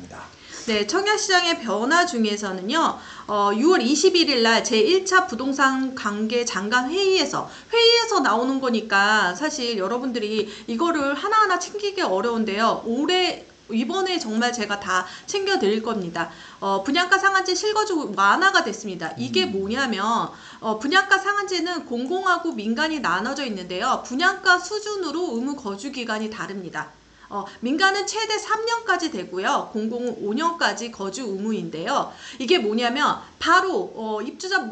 합니다. 네, 청약시장의 변화 중에서는요, 6월 21일 날 제1차 부동산 관계 장관 회의에서 나오는 거니까 사실 여러분들이 이거를 하나하나 챙기기 어려운데요. 이번에 정말 제가 다 챙겨 드릴 겁니다. 분양가 상한제 실거주 완화가 됐습니다. 이게 뭐냐면 분양가 상한제는 공공하고 민간이 나눠져 있는데요. 분양가 수준으로 의무 거주 기간이 다릅니다. 민간은 최대 3년까지 되고요. 공공은 5년까지 거주 의무인데요. 이게 뭐냐면 바로 입주자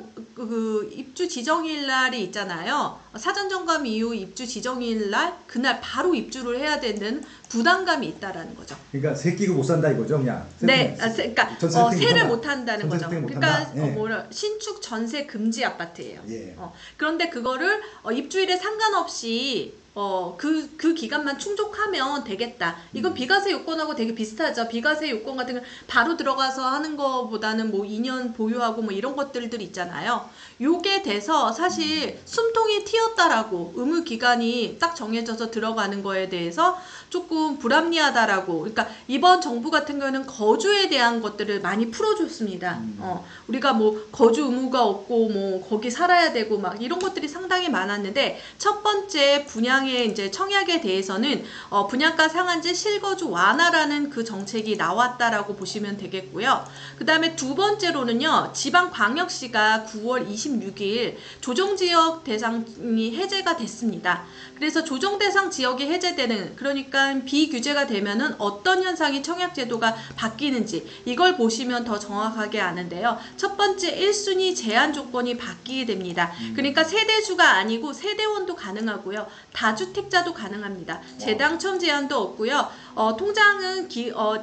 입주 지정일 날이 있잖아요. 사전 점검 이후 입주 지정일 날 그날 바로 입주를 해야 되는 부담감이 있다라는 거죠. 그러니까 새 끼고 못 산다 이거죠, 그냥. 네, 그러니까 세를 못 한다는 거죠. 그러니까 예. 신축 전세 금지 아파트예요. 예. 그런데 그거를 입주일에 상관없이 그 기간만 충족하면 되겠다. 이건 비과세 요건하고 되게 비슷하죠. 비과세 요건 같은 건 바로 들어가서 하는 거보다는 뭐 2년 보유하고 뭐 이런 것들이 있잖아요. 요게 돼서 사실 숨통이 튀었다라고 의무 기간이 딱 정해져서 들어가는 거에 대해서 조금 불합리하다라고. 그러니까 이번 정부 같은 경우는 거주에 대한 것들을 많이 풀어줬습니다. 우리가 뭐 거주 의무가 없고 뭐 거기 살아야 되고 막 이런 것들이 상당히 많았는데 첫 번째 분양의 이제 청약에 대해서는 분양가 상한제 실거주 완화라는 그 정책이 나왔다라고 보시면 되겠고요. 그 다음에 두 번째로는요, 지방광역시가 9월 26일 조정지역 대상이 해제가 됐습니다. 그래서 조정대상 지역이 해제되는, 그러니까 비규제가 되면은 어떤 현상이 청약제도가 바뀌는지 이걸 보시면 더 정확하게 아는데요. 첫 번째 1순위 제한 조건이 바뀌게 됩니다. 그러니까 세대주가 아니고 세대원도 가능하고요. 다주택자도 가능합니다. 재당첨 제한도 없고요. 통장은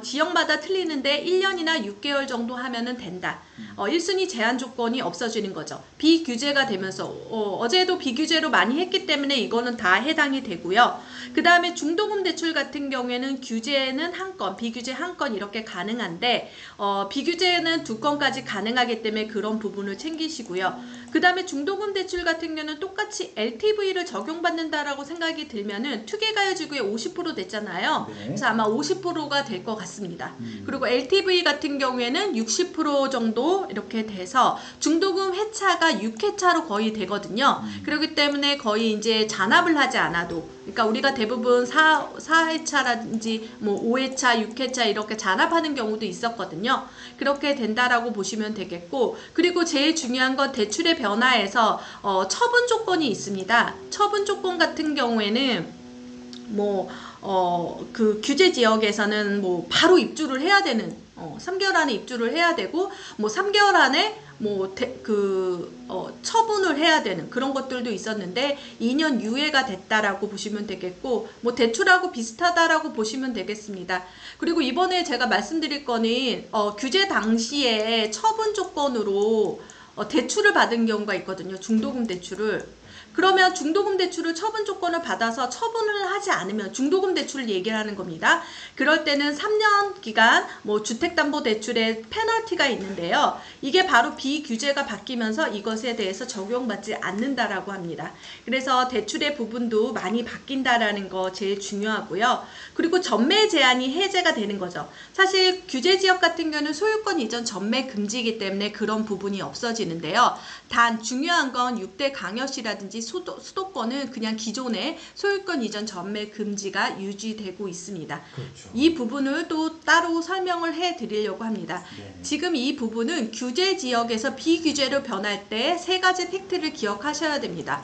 지역마다 틀리는데 1년이나 6개월 정도 하면은 된다. 1순위 제한 조건이 없어지는 거죠. 비규제가 되면서 어제도 비규제로 많이 했기 때문에 이거는 다 해당이 되고요. 그 다음에 중도금 대출 같은 경우에는 규제는 한 건, 비규제 한 건 이렇게 가능한데 비규제는 2건까지 가능하기 때문에 그런 부분을 챙기시고요. 그 다음에 중도금 대출 같은 경우는 똑같이 LTV를 적용받는다라고 생각이 들면은 투기가해지구에 50% 됐잖아요. 네. 그래서 아마 50%가 될 것 같습니다. 그리고 LTV 같은 경우에는 60% 정도 이렇게 돼서 중도금 회차가 6회차로 거의 되거든요. 그렇기 때문에 거의 이제 잔압을 하지 않아도, 그러니까 우리가 대부분 4회차라든지 뭐 5회차, 6회차 이렇게 잔압하는 경우도 있었거든요. 그렇게 된다라고 보시면 되겠고, 그리고 제일 중요한 건 대출의 변화에서 처분 조건이 있습니다. 처분 조건 같은 경우에는 그 규제 지역에서는 뭐 바로 입주를 해야 되는 3개월 안에 입주를 해야 되고 뭐 3개월 안에 처분을 해야 되는 그런 것들도 있었는데 2년 유예가 됐다라고 보시면 되겠고, 뭐 대출하고 비슷하다라고 보시면 되겠습니다. 그리고 이번에 제가 말씀드릴 거는 규제 당시에 처분 조건으로 대출을 받은 경우가 있거든요. 중도금 대출을. 그러면 중도금 대출을 처분 조건을 받아서 처분을 하지 않으면 중도금 대출을 얘기를 하는 겁니다. 그럴 때는 3년 기간 뭐 주택담보대출에 페널티가 있는데요. 이게 바로 비규제가 바뀌면서 이것에 대해서 적용받지 않는다라고 합니다. 그래서 대출의 부분도 많이 바뀐다라는 거 제일 중요하고요. 그리고 전매 제한이 해제가 되는 거죠. 사실 규제 지역 같은 경우는 소유권 이전 전매 금지이기 때문에 그런 부분이 없어지는데요. 단 중요한 건 6대 강여시라든지 수도권은 그냥 기존의 소유권 이전 전매 금지가 유지되고 있습니다. 그렇죠. 이 부분을 또 따로 설명을 해 드리려고 합니다. 네. 지금 이 부분은 규제 지역에서 비규제로 변할 때 3가지 팩트를 기억하셔야 됩니다.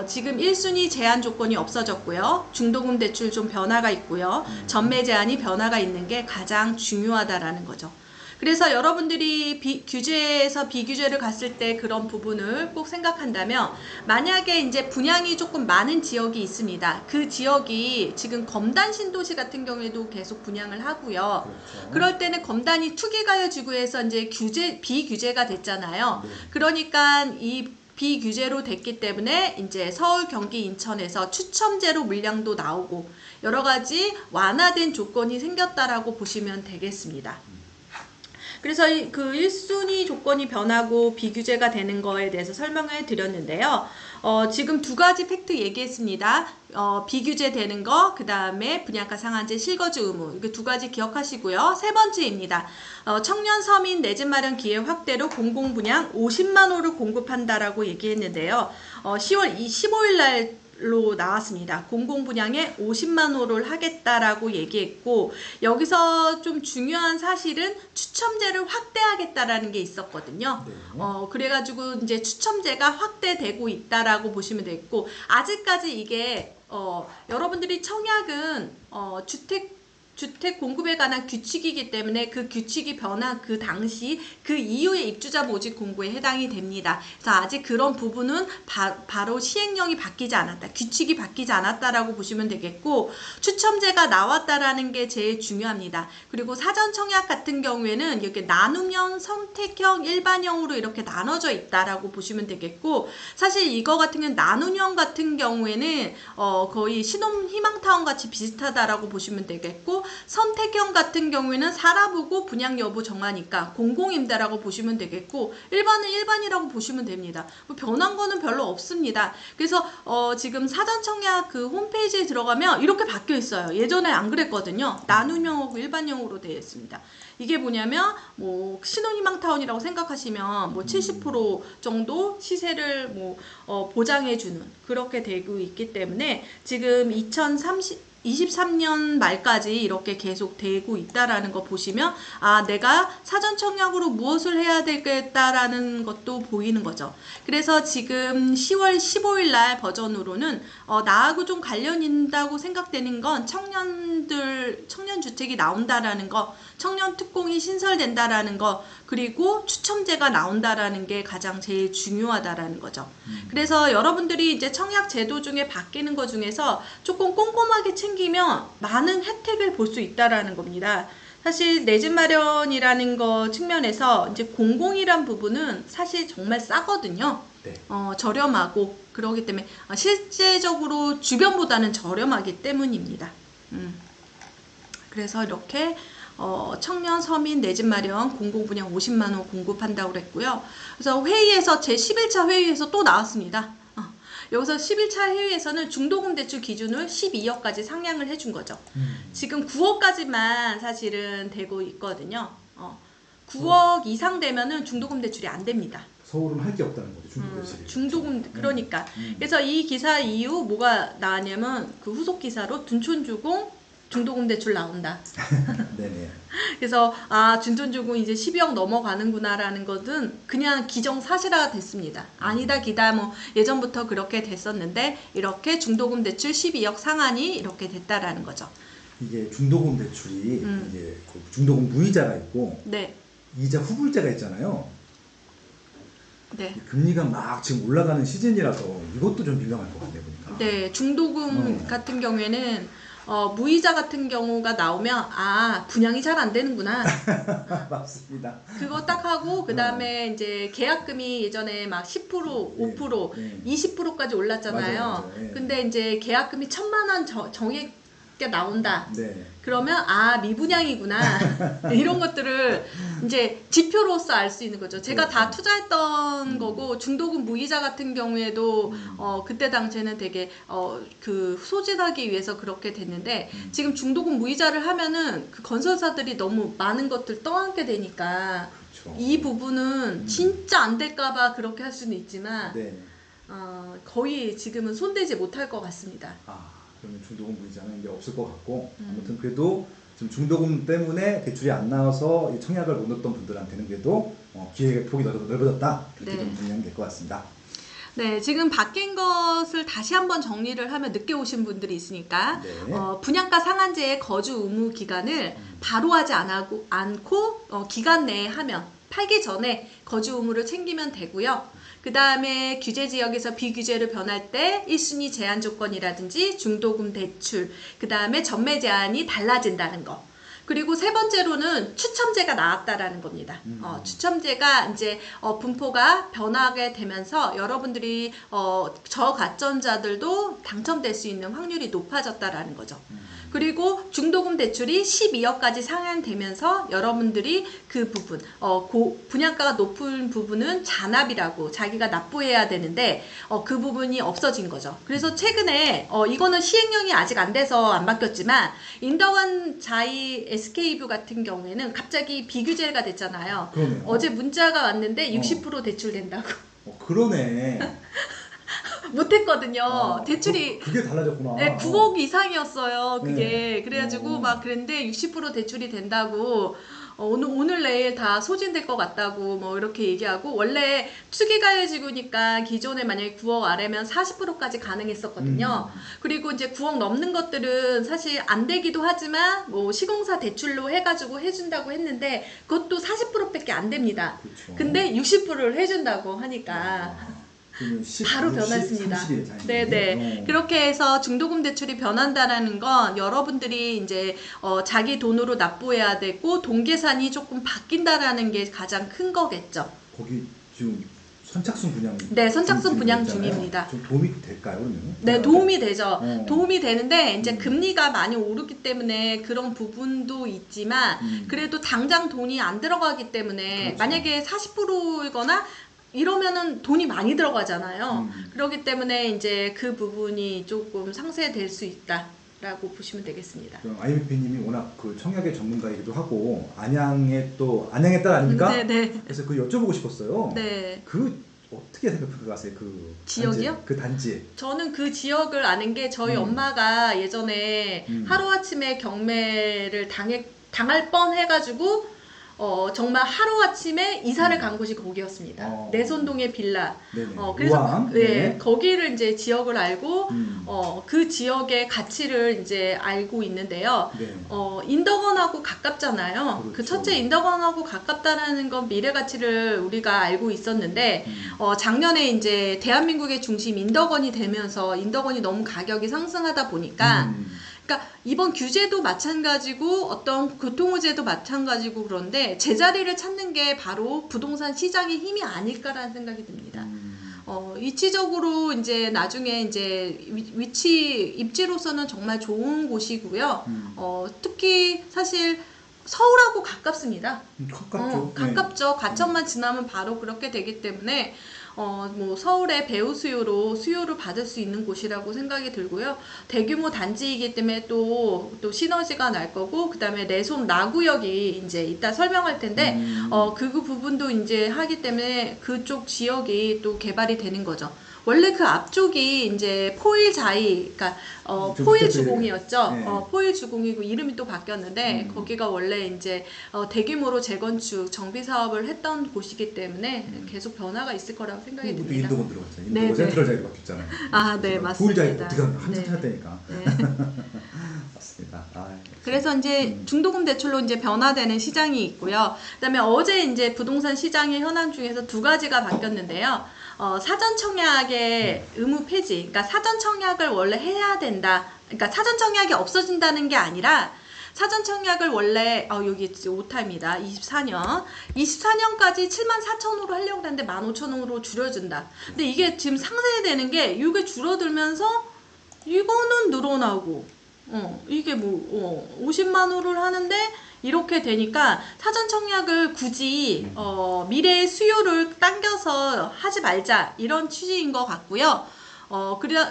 지금 1순위 제한 조건이 없어졌고요. 중도금 대출 좀 변화가 있고요. 전매 제한이 변화가 있는 게 가장 중요하다라는 거죠. 그래서 여러분들이 규제에서 비규제를 갔을 때 그런 부분을 꼭 생각한다면, 만약에 이제 분양이 조금 많은 지역이 있습니다. 그 지역이 지금 검단 신도시 같은 경우에도 계속 분양을 하고요. 그렇죠. 그럴 때는 검단이 투기가요지구에서 이제 비규제가 됐잖아요. 네. 그러니까 이 비규제로 됐기 때문에 이제 서울, 경기, 인천에서 추첨제로 물량도 나오고 여러 가지 완화된 조건이 생겼다라고 보시면 되겠습니다. 그래서 그 1순위 조건이 변하고 비규제가 되는 거에 대해서 설명을 드렸는데요. 지금 두 가지 팩트 얘기했습니다. 비규제 되는 거, 그 다음에 분양가 상한제 실거주 의무. 이게 두 가지 기억하시고요. 세 번째입니다. 청년 서민 내 집 마련 기회 확대로 공공분양 50만 호를 공급한다라고 얘기했는데요. 10월 15일 날로 나왔습니다. 공공분양에 50만 호를 하겠다라고 얘기했고, 여기서 좀 중요한 사실은 추첨제를 확대하겠다라는 게 있었거든요. 네. 그래가지고 이제 추첨제가 확대되고 있다라고 보시면 되겠고, 아직까지 이게 여러분들이 청약은 주택 공급에 관한 규칙이기 때문에 그 규칙이 변한 그 당시 그 이후의 입주자 모집 공고에 해당이 됩니다. 그래서 아직 그런 부분은 바로 시행령이 바뀌지 않았다. 규칙이 바뀌지 않았다라고 보시면 되겠고, 추첨제가 나왔다라는 게 제일 중요합니다. 그리고 사전 청약 같은 경우에는 이렇게 나누면 선택형, 일반형으로 이렇게 나눠져 있다라고 보시면 되겠고, 사실 이거 같은 경우는 나누형 같은 경우에는 거의 신혼 희망타운 같이 비슷하다라고 보시면 되겠고, 선택형 같은 경우에는 살아보고 분양 여부 정하니까 공공임대라고 보시면 되겠고, 일반은 일반이라고 보시면 됩니다. 뭐 변한 거는 별로 없습니다. 그래서 지금 사전청약 그 홈페이지에 들어가면 이렇게 바뀌어 있어요. 예전에 안 그랬거든요. 나눔형하고 일반형으로 되어 있습니다. 이게 뭐냐면 뭐 신혼희망타운이라고 생각하시면 뭐 70% 정도 시세를 뭐 보장해주는 그렇게 되고 있기 때문에 지금 23년 말까지 이렇게 계속 되고 있다라는 거 보시면, 아, 내가 사전 청약으로 무엇을 해야 되겠다라는 것도 보이는 거죠. 그래서 지금 10월 15일 날 버전으로는 나하고 좀 관련 있다고 생각되는 건 청년 주택이 나온다라는 거, 청년 특공이 신설된다라는 거, 그리고 추첨제가 나온다라는 게 가장 제일 중요하다라는 거죠. 그래서 여러분들이 이제 청약 제도 중에 바뀌는 것 중에서 조금 꼼꼼하게 챙기면 많은 혜택을 볼 수 있다라는 겁니다. 사실 내 집 마련이라는 거 측면에서 이제 공공이란 부분은 사실 정말 싸거든요. 네. 저렴하고 그러기 때문에 실제적으로 주변보다는 저렴하기 때문입니다. 그래서 이렇게 청년 서민 내 집 마련 공공분양 50만 호 공급한다고 그랬고요. 그래서 회의에서 제 11차 회의에서 또 나왔습니다. 여기서 11차 회의에서는 중도금 대출 기준을 12억까지 상향을 해준 거죠. 지금 9억까지만 사실은 되고 있거든요. 9억 이상 되면은 중도금 대출이 안 됩니다. 서울은 할 게 없다는 거죠. 중도금 대출이. 중도금, 그러니까. 그래서 이 기사 이후 뭐가 나왔냐면 그 후속 기사로 둔촌주공 중도금 대출 나온다. 네네. 그래서 둔촌주공 이제 12억 넘어가는구나라는 것은 그냥 기정사실화가 됐습니다. 아니다 기다 뭐 예전부터 그렇게 됐었는데 이렇게 중도금 대출 12억 상한이 이렇게 됐다라는 거죠. 이게 중도금 대출이 이제 그 중도금 무이자가 있고 네. 이자 후불자가 있잖아요. 네. 금리가 막 지금 올라가는 시즌이라서 이것도 좀 민감할 것 같네요, 보니까. 네, 중도금 같은 경우에는 무이자 같은 경우가 나오면 분양이 잘 안 되는구나. 맞습니다. 그거 딱 하고 그 다음에 이제 계약금이 예전에 막 10%, 5%, 20%까지 올랐잖아요. 맞아요. 예. 근데 이제 계약금이 1,000만 원 정액 나온다. 네. 그러면 미분양이구나. 이런 것들을 이제 지표로서 알 수 있는 거죠. 제가 다 투자했던 거고, 중도금 무이자 같은 경우에도 그때 당시에는 되게 그 소진하기 위해서 그렇게 됐는데, 지금 중도금 무이자를 하면은 그 건설사들이 너무 많은 것들 떠안게 되니까 그렇죠. 이 부분은 진짜 안 될까봐 그렇게 할 수는 있지만 네. 거의 지금은 손대지 못할 것 같습니다. 그러면 중도금 무이자는 이제 없을 것 같고, 아무튼 그래도 지금 중도금 때문에 대출이 안 나와서 이 청약을 못 넣었던 분들한테는 그래도 기회의 폭이 넓어졌다, 그렇게 좀 정리하면 될 것 같습니다. 네, 지금 바뀐 것을 다시 한번 정리를 하면 늦게 오신 분들이 있으니까, 네. 분양가 상한제의 거주 의무 기간을 바로 하지 않고 기간 내에 하면, 팔기 전에 거주 의무를 챙기면 되고요. 그 다음에 규제 지역에서 비규제로 변할 때 1순위 제한 조건이라든지 중도금 대출, 그 다음에 전매 제한이 달라진다는 거. 그리고 세 번째로는 추첨제가 나왔다라는 겁니다. 추첨제가 이제 분포가 변하게 되면서 여러분들이 저가점자들도 당첨될 수 있는 확률이 높아졌다라는 거죠. 그리고 중도금 대출이 12억까지 상향되면서 여러분들이 그 부분, 분양가가 높은 부분은 잔압이라고 자기가 납부해야 되는데 그 부분이 없어진 거죠. 그래서 최근에 이거는 시행령이 아직 안 돼서 안 바뀌었지만 인덕원 자이 SK뷰 같은 경우에는 갑자기 비규제가 됐잖아요. 그러네요. 어제 문자가 왔는데 60% 대출된다고. 그러네. 못했거든요. 대출이 그게 달라졌구나. 네, 9억 이상이었어요. 그게. 네. 그래가지고 막 그랬는데 60% 대출이 된다고 오늘 내일 다 소진될 것 같다고 뭐 이렇게 얘기하고 원래 투기가해지구니까 기존에 만약에 9억 아래면 40%까지 가능했었거든요. 그리고 이제 9억 넘는 것들은 사실 안 되기도 하지만 뭐 시공사 대출로 해가지고 해준다고 했는데 그것도 40%밖에 안 됩니다. 그렇죠. 근데 60%를 해준다고 하니까 바로 변했습니다. 네네. 그렇게 해서 중도금 대출이 변한다라는 건 여러분들이 이제 자기 돈으로 납부해야 되고 동계산이 조금 바뀐다라는 게 가장 큰 거겠죠. 거기 지금 선착순 분양. 네, 선착순 분양 중입니다. 좀 도움이 될까요, 그러면? 네, 도움이 되죠. 도움이 되는데 이제 음. 금리가 많이 오르기 때문에 그런 부분도 있지만 그래도 당장 돈이 안 들어가기 때문에 그렇죠. 만약에 40%이거나 이러면은 돈이 많이 들어가잖아요. 그렇기 때문에 이제 그 부분이 조금 상쇄될 수 있다라고 보시면 되겠습니다. IBP님이 워낙 그 청약의 전문가이기도 하고 안양의 딸 아닙니까? 네네. 그래서 그 여쭤보고 싶었어요. 네. 그 어떻게 생각하세요? 그 지역이요? 단지, 그 단지. 저는 그 지역을 아는 게 저희 엄마가 예전에 음. 하루아침에 경매를 당할 뻔 해가지고 정말 하루아침에 이사를 간 곳이 거기였습니다. 내손동의 빌라. 네네. 그래서 우왕. 네, 거기를 이제 지역을 알고 그 지역의 가치를 이제 알고 있는데요. 네. 인덕원하고 가깝잖아요. 그렇죠. 그 첫째 인덕원하고 가깝다라는 건 미래 가치를 우리가 알고 있었는데 작년에 이제 대한민국의 중심 인덕원이 되면서 인덕원이 너무 가격이 상승하다 보니까 그러니까 이번 규제도 마찬가지고 어떤 교통의제도 마찬가지고 그런데 제자리를 찾는 게 바로 부동산 시장의 힘이 아닐까라는 생각이 듭니다. 위치적으로 이제 나중에 이제 입지로서는 정말 좋은 곳이고요. 특히 사실 서울하고 가깝습니다. 가깝죠. 가깝죠. 과천만 지나면 바로 그렇게 되기 때문에 뭐 서울의 배우 수요를 받을 수 있는 곳이라고 생각이 들고요. 대규모 단지이기 때문에 또 시너지가 날 거고, 그 다음에 내손 나구역이 이제 이따 설명할 텐데, 그 부분도 이제 하기 때문에 그쪽 지역이 또 개발이 되는 거죠. 원래 그 앞쪽이 이제 포일자이, 그러니까 포일주공이었죠. 네. 포일주공이고 이름이 또 바뀌었는데 거기가 원래 이제 대규모로 재건축 정비 사업을 했던 곳이기 때문에 계속 변화가 있을 거라고 생각이 듭니다. 인도건 들어갔잖아요. 인도 네, 센트럴 자리로 바뀌었잖아요. 아, 네, 맞습니다. 포일자리 어떻게 한참 네. 찾았다니까. 네. 맞습니다. 그래서 이제 중도금 대출로 이제 변화되는 시장이 있고요. 그다음에 어제 이제 부동산 시장의 현황 중에서 두 가지가 바뀌었는데요. 사전 청약의 의무 폐지. 그러니까 사전 청약을 원래 해야 된다. 그러니까 사전 청약이 없어진다는 게 아니라 사전 청약을 원래 여기 오타입니다. 24년까지 74,000원으로 하려고 했는데 15,000원으로 줄여준다. 근데 이게 지금 상쇄되는 게 이게 줄어들면서 이거는 늘어나고 이게 뭐 50만 원을 하는데 이렇게 되니까 사전 청약을 굳이 미래의 수요를 당겨서 하지 말자 이런 취지인 것 같고요.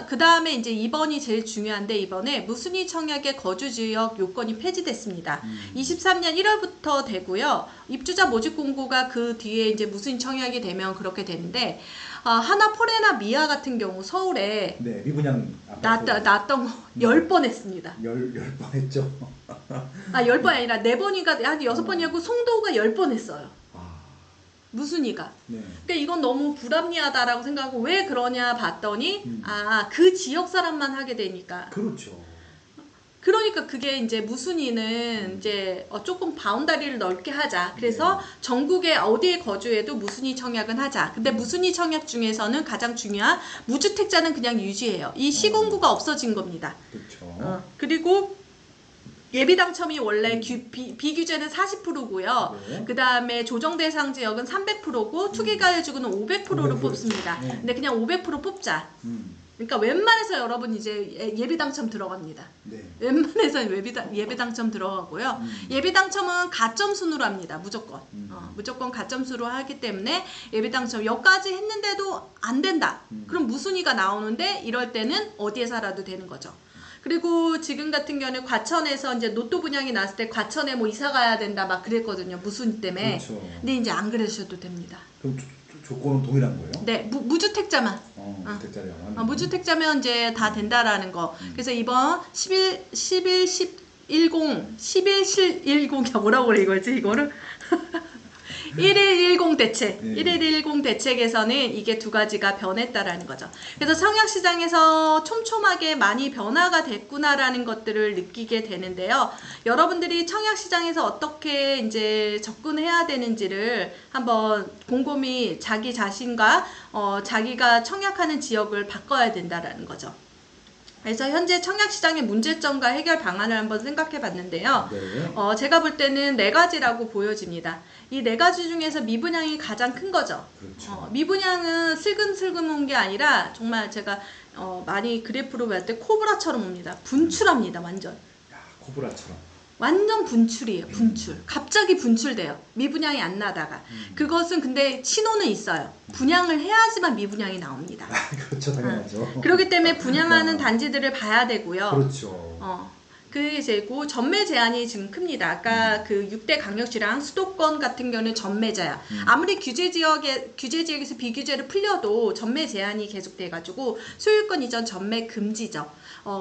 그 다음에 이제 2번이 제일 중요한데 이번에 무순위 청약의 거주지역 요건이 폐지됐습니다. 23년 1월부터 되고요. 입주자 모집 공고가 그 뒤에 이제 무순위 청약이 되면 그렇게 되는데 하나 포레나 미아 같은 경우 서울에 네, 미분양 났던 거 10번 했습니다. 10번 했죠. 10번이 아니라 4번인가 한 6번이었고 송도가 10번 했어요. 무순위가. 네. 그러니까 이건 너무 불합리하다라고 생각하고 왜 그러냐 봤더니 그 지역 사람만 하게 되니까. 그렇죠. 그러니까 그게 이제 무순위는 이제 조금 바운다리를 넓게 하자. 그래서 전국에 어디에 거주해도 무순위 청약은 하자. 근데 무순위 청약 중에서는 가장 중요한 무주택자는 그냥 유지해요. 이 시공구가 없어진 겁니다. 그렇죠. 그리고 예비 당첨이 원래 비규제는 40%고요. 네. 그 다음에 조정 대상 지역은 300%고 투기가해주구는 500%로 뽑습니다. 근데 그냥 500% 뽑자. 그러니까 웬만해서 여러분 이제 예비 당첨 들어갑니다. 네. 웬만해서 예비 당첨 들어가고요. 예비 당첨은 가점 순으로 합니다. 무조건. 무조건 가점 수로 하기 때문에 예비 당첨 여기까지 했는데도 안 된다. 그럼 무순위가 나오는데 이럴 때는 어디에 살아도 되는 거죠. 그리고 지금 같은 경우는 과천에서 이제 로또 분양이 났을 때 과천에 뭐 이사 가야 된다 막 그랬거든요. 무순위 때문에. 그렇죠. 근데 이제 안 그러셔도 됩니다. 그럼 조건은 동일한 거예요? 네, 무주택자만. 무주택자면. 무주택자면 이제 다 된다라는 거. 그래서 이번 11실 10 뭐라고 그래 이거지 이거를 1110 대책, 1110 대책에서는 이게 두 가지가 변했다라는 거죠. 그래서 청약시장에서 촘촘하게 많이 변화가 됐구나라는 것들을 느끼게 되는데요. 여러분들이 청약시장에서 어떻게 이제 접근해야 되는지를 한번 곰곰이 자기 자신과 자기가 청약하는 지역을 바꿔야 된다라는 거죠. 그래서 현재 청약시장의 문제점과 해결 방안을 한번 생각해 봤는데요. 네. 제가 볼 때는 4가지라고 보여집니다. 이 4가지 중에서 미분양이 가장 큰 거죠. 그렇죠. 미분양은 슬금슬금 온 게 아니라 정말 제가 많이 그래프로 볼 때 코브라처럼 옵니다. 분출합니다. 완전. 야, 코브라처럼. 완전 분출이에요. 분출. 갑자기 분출돼요. 미분양이 안 나다가. 그것은 근데 신호는 있어요. 분양을 해야지만 미분양이 나옵니다. 그렇죠, 당연하죠. 그렇기 때문에 분양하는 단지들을 봐야 되고요. 그렇죠. 그게 이제고 전매 제한이 지금 큽니다. 아까 그 6대 강력시랑 수도권 같은 경우는 전매자야. 아무리 규제 지역에서 비규제를 풀려도 전매 제한이 계속돼가지고 소유권 이전 전매 금지죠.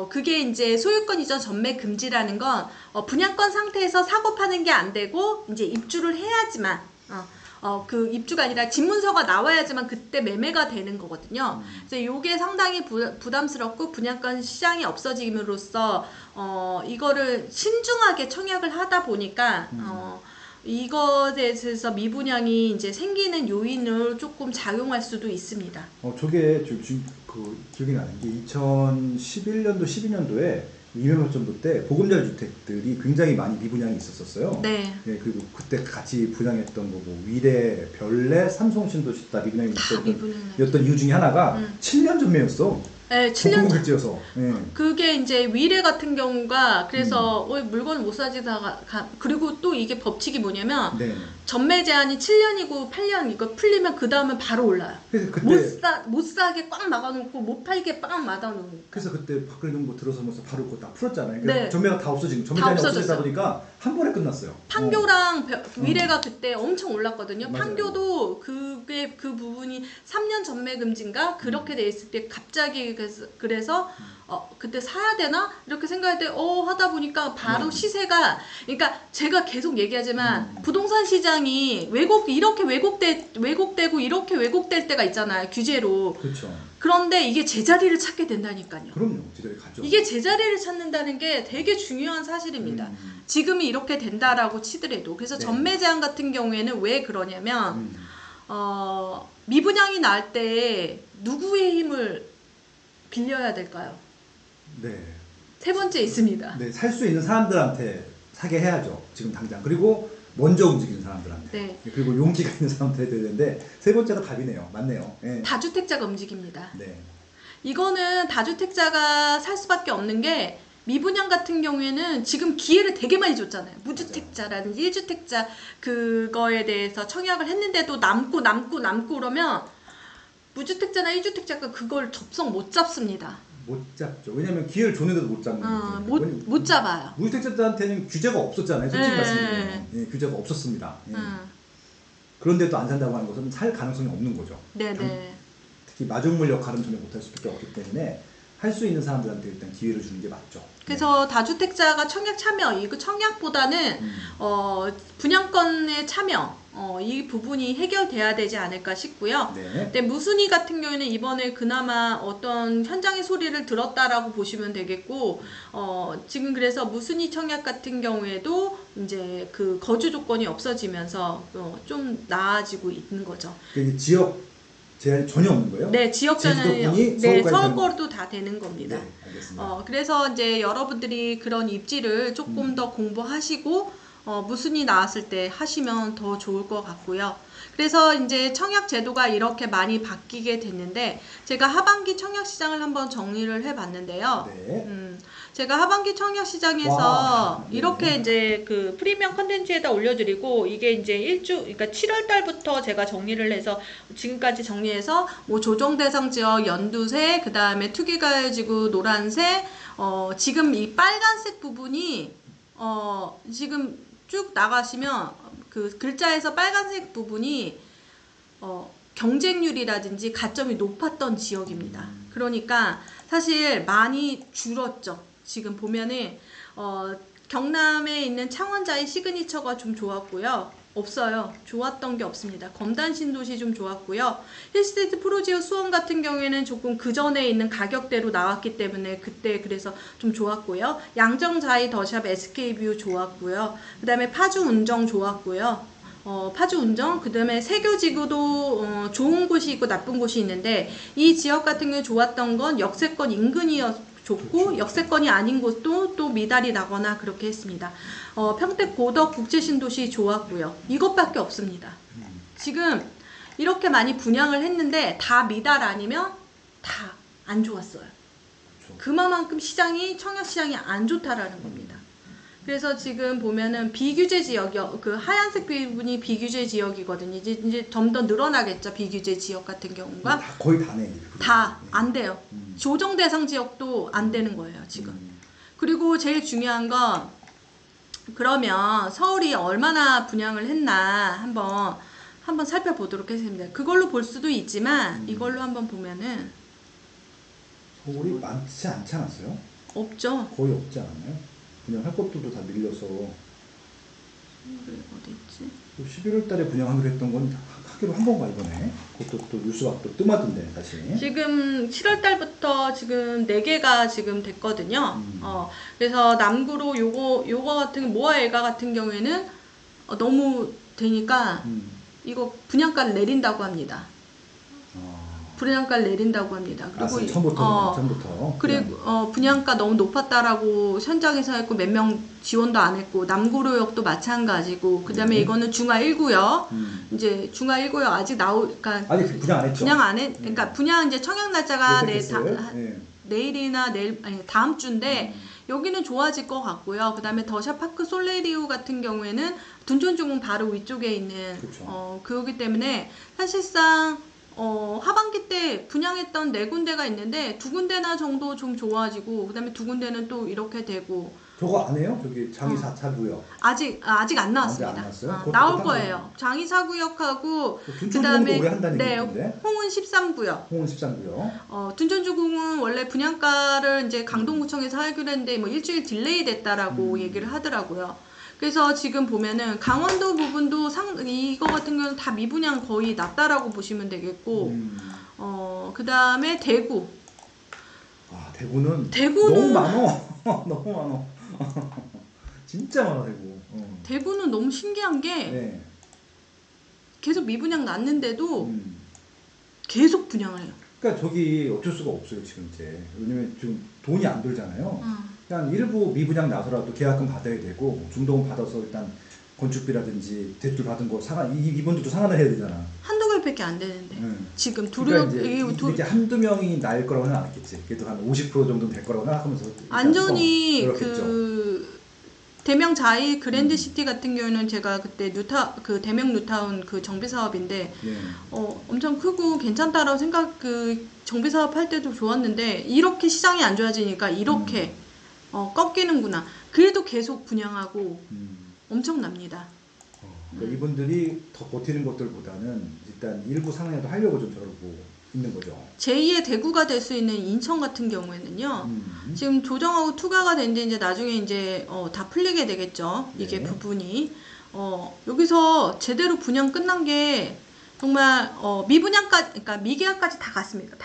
그게 이제 소유권 이전 전매 금지라는 건 분양권 상태에서 사고 파는 게 안 되고 이제 입주를 해야지만 그 입주가 아니라 집문서가 나와야지만 그때 매매가 되는 거거든요. 그래서 이게 상당히 부담스럽고 분양권 시장이 없어짐으로써 이거를 신중하게 청약을 하다 보니까 이것에 대해서 미분양이 이제 생기는 요인을 조금 작용할 수도 있습니다. 저게 그 기억이 나는 게 2011년도, 12년도에 이명박 정부 때 보금자리 주택들이 굉장히 많이 미분양이 있었어요. 네. 네, 그리고 그때 같이 분양했던 거고 위례, 별내, 삼성신도시 다 미분양이 있었던 이유 중에 하나가 7년 전매였어. 네, 7년 전. 네. 그게 이제 위례 같은 경우가 그래서 물건을 못 사지다가 그리고 또 이게 법칙이 뭐냐면 네. 전매 제한이 7년이고 8년 이거 풀리면 그 다음은 바로 올라요. 그래서 그때 못 사게 꽉 막아놓고 못 팔게 꽉 막아놓고. 그래서 그때 박근혜 정부 들어서면서 바로 그거 다 풀었잖아요. 그러니까 네. 전매가 다 없어지고 전매 제한이 없어지다 보니까 한 번에 끝났어요. 판교랑 위례가 그때 엄청 올랐거든요. 맞아요. 판교도 그게 그 부분이 3년 전매 금지인가 그렇게 돼 있을 때 갑자기 그래서 그때 사야 되나 이렇게 생각할 때 하다 보니까 바로 시세가 그러니까 제가 계속 얘기하지만 부동산 시장이 이렇게 왜곡되고 이렇게 왜곡될 때가 있잖아요. 규제로. 그렇죠. 그런데 이게 제자리를 찾게 된다니까요. 그럼요. 제자리 가죠. 이게 제자리를 찾는다는 게 되게 중요한 사실입니다. 지금이 이렇게 된다라고 치더라도 그래서 네. 전매 제한 같은 경우에는 왜 그러냐면 미분양이 날 때 누구의 힘을 빌려야 될까요? 네. 세 번째 있습니다. 네, 살 수 있는 사람들한테 사게 해야죠. 지금 당장. 그리고 먼저 움직이는 사람들한테. 네. 그리고 용기가 있는 사람들한테 해야 되는데 세 번째가 답이네요. 맞네요. 네. 다주택자가 움직입니다. 네. 이거는 다주택자가 살 수밖에 없는 게 미분양 같은 경우에는 지금 기회를 되게 많이 줬잖아요. 무주택자라든지 1주택자 그거에 대해서 청약을 했는데도 남고 그러면 무주택자나 1주택자가 그걸 접속 못 잡습니다. 못 잡죠. 왜냐면 기회를 줬는데도 못 잡는 거죠. 못 잡아요. 무주택자한테는 규제가 없었잖아요. 솔직히 말씀드리면. 예, 규제가 없었습니다. 예. 그런데도 안 산다고 하는 것은 살 가능성이 없는 거죠. 네네. 특히 마중물 역할은 전혀 못할 수밖에 없기 때문에 할 수 있는 사람들한테 일단 기회를 주는 게 맞죠. 그래서 다주택자가 청약 참여, 이거 청약보다는 분양권의 참여, 이 부분이 해결돼야 되지 않을까 싶고요. 네. 근데 무순위 같은 경우에는 이번에 그나마 어떤 현장의 소리를 들었다라고 보시면 되겠고, 지금 그래서 무순위 청약 같은 경우에도 이제 그 거주 조건이 없어지면서 좀 나아지고 있는 거죠. 그 지역 제한이 전혀 없는 거예요? 네, 지역 제한이 서울권도 다 되는 겁니다. 네, 알겠습니다. 그래서 이제 여러분들이 그런 입지를 조금 더 공부하시고 무순이 나왔을 때 하시면 더 좋을 것 같고요. 그래서 이제 청약 제도가 이렇게 많이 바뀌게 됐는데 제가 하반기 청약 시장을 한번 정리를 해봤는데요. 네. 제가 하반기 청약 시장에서 와, 네. 이렇게 이제 그 프리미엄 컨텐츠에다 올려드리고 이게 이제 그러니까 7월 달부터 제가 정리를 해서 지금까지 정리해서 뭐 조정 대상 지역 연두색, 그 다음에 투기가요지구 노란색, 지금 이 빨간색 부분이 지금 쭉 나가시면 그 글자에서 빨간색 부분이 경쟁률이라든지 가점이 높았던 지역입니다. 그러니까 사실 많이 줄었죠. 지금 보면은 경남에 있는 창원자의 시그니처가 좀 좋았고요. 없어요. 좋았던 게 없습니다. 검단 신도시 좀 좋았고요. 힐스테이트 프로지오 수원 같은 경우에는 조금 그 전에 있는 가격대로 나왔기 때문에 그때 그래서 좀 좋았고요. 양정자이 더샵 SK뷰 좋았고요. 그 다음에 파주 운정 좋았고요. 파주 운정, 그 다음에 세교지구도 좋은 곳이 있고 나쁜 곳이 있는데 이 지역 같은 경우에 좋았던 건 역세권 인근이었고 좋고 역세권이 아닌 곳도 또 미달이 나거나 그렇게 했습니다. 평택 고덕 국제신도시 좋았고요. 이것밖에 없습니다. 지금 이렇게 많이 분양을 했는데 다 미달 아니면 다 안 좋았어요. 그만큼 시장이 청약 시장이 안 좋다라는 겁니다. 그래서 지금 보면은 비규제 지역, 그 하얀색 부분이 비규제 지역이거든요. 이제 좀 더 늘어나겠죠. 비규제 지역 같은 경우가. 거의 다네. 다 안 돼요. 조정 대상 지역도 안 되는 거예요, 지금. 그리고 제일 중요한 건 그러면 서울이 얼마나 분양을 했나 한번 살펴보도록 하겠습니다. 그걸로 볼 수도 있지만 이걸로 한번 보면은 서울이 많지 않지 않았어요? 없죠. 거의 없지 않았나요? 분양할 것들도 다 밀려서 어디 있지? 11월 달에 분양하기로 했던 건 하기로 한 건가 이번에? 그것도 또 뉴스가 또 뜸하던데 다시. 지금 7월 달부터 지금 4개가 지금 됐거든요. 그래서 남구로 요거 같은 모아 엘가 같은 경우에는 너무 되니까 이거 분양가를 내린다고 합니다. 분양가를 내린다고 합니다. 그리고 처음부터. 그리고 분양가 너무 높았다라고 현장에서 했고 몇 명 지원도 안 했고 남구로역도 마찬가지고 그다음에 이거는 중하 1구역 이제 중하 1구역 아직 그러니까 아직 분양 안 했죠. 분양 안 했. 그러니까 분양 이제 청약 날짜가 네. 내일이나 아니 다음 주인데 여기는 좋아질 것 같고요. 그다음에 더샵 파크 솔레리오 같은 경우에는 둔촌중흥 바로 위쪽에 있는 그거기 때문에 사실상 하반기 때 분양했던 4군데가 있는데 2군데나 정도 좀 좋아지고 그다음에 2군데는 또 이렇게 되고. 저거 안 해요? 저기 장이 4차구역. 아직 안 나왔습니다. 나올 거예요. 장이 4구역하고 그다음에 홍은 13구역. 홍은 13구역. 둔촌주공은 원래 분양가를 이제 강동구청에서 하기로 했는데 뭐 일주일 딜레이 됐다라고 얘기를 하더라고요. 그래서 지금 보면은 강원도 부분도 이거 같은 경우는 다 미분양 거의 낮다라고 보시면 되겠고, 그 다음에 대구. 대구는 너무 많어. 너무 많어. 진짜 많아 대구. 대구는 너무 신기한 게 계속 미분양 났는데도 계속 분양을 해요. 그러니까 저기 어쩔 수가 없어요 지금 이제. 왜냐면 지금 돈이 안 돌잖아요. 그냥 일부 미분양 나서라도 계약금 받아야 되고 중도금 받아서 일단 건축비라든지 대출 받은 거 이분들도 상환을 해야 되잖아. 한두 개밖에 안 되는데 지금 그러니까 이게 한두 명이 날 거라고는 안 했겠지. 그래도 한 50% 정도는 될 거라고 생각하면서 안전히 그 대명 자이 그랜드시티 같은 경우는 제가 그때 대명 뉴타운 그 정비 사업인데 엄청 크고 괜찮다라고 그 정비 사업 할 때도 좋았는데 이렇게 시장이 안 좋아지니까 이렇게 꺾이는구나. 그래도 계속 분양하고 엄청납니다. 그러니까 이분들이 더 버티는 것들보다는 일단 일부 상황에도 하려고 좀 저러고 있는 거죠. 제2의 대구가 될 수 있는 인천 같은 경우에는요. 지금 조정하고 투과가 됐는데 이제 나중에 이제 다 풀리게 되겠죠. 이게 부분이 여기서 제대로 분양 끝난 게 정말 미분양까지 그러니까 미계약까지 다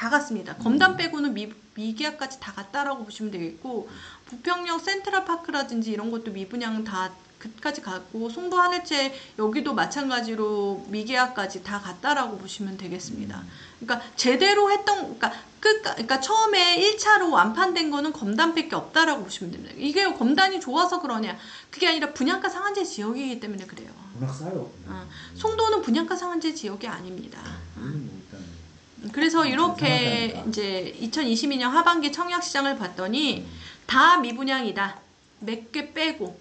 갔습니다. 검단 빼고는 미계약까지 다 갔다라고 보시면 되겠고 부평역 센트럴파크라든지 이런 것도 미분양 다 그까지 갔고 송도 하늘채 여기도 마찬가지로 미계약까지 다 갔다라고 보시면 되겠습니다. 그러니까 제대로 했던 그러니까 처음에 1차로 완판된 거는 검단밖에 없다라고 보시면 됩니다. 이게 검단이 좋아서 그러냐? 그게 아니라 분양가 상한제 지역이기 때문에 그래요. 워낙 싸요. 송도는 분양가 상한제 지역이 아닙니다. 뭐 일단 그래서 이렇게 상한가니까. 이제 2022년 하반기 청약시장을 봤더니 다 미분양이다. 몇 개 빼고.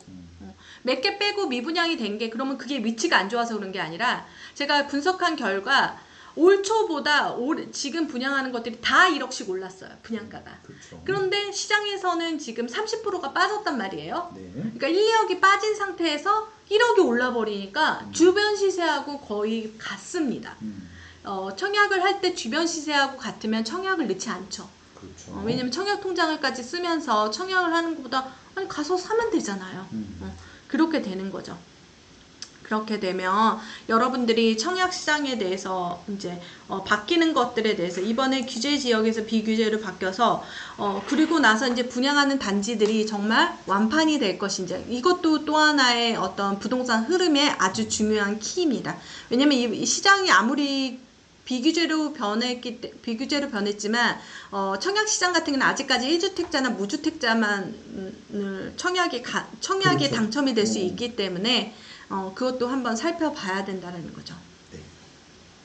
몇 개 빼고 미분양이 된 게 그러면 그게 위치가 안 좋아서 그런 게 아니라 제가 분석한 결과 올 초보다 지금 분양하는 것들이 다 1억씩 올랐어요. 분양가가. 그렇죠. 그런데 시장에서는 지금 30%가 빠졌단 말이에요. 네. 그러니까 1, 2억이 빠진 상태에서 1억이 올라버리니까 주변 시세하고 거의 같습니다. 청약을 할 때 주변 시세하고 같으면 청약을 넣지 않죠. 그렇죠. 왜냐면 청약 통장을까지 쓰면서 청약을 하는 것보다 아니 가서 사면 되잖아요. 그렇게 되는 거죠. 그렇게 되면 여러분들이 청약 시장에 대해서 이제 바뀌는 것들에 대해서 이번에 규제 지역에서 비규제로 바뀌어서 그리고 나서 이제 분양하는 단지들이 정말 완판이 될 것인지 이것도 또 하나의 어떤 부동산 흐름의 아주 중요한 키입니다. 왜냐면 이 시장이 아무리 비규제로 변했지만 청약 시장 같은 경우는 아직까지 1주택자나 무주택자만 청약에 그렇죠. 당첨이 될 수 있기 때문에 그것도 한번 살펴봐야 된다는 거죠.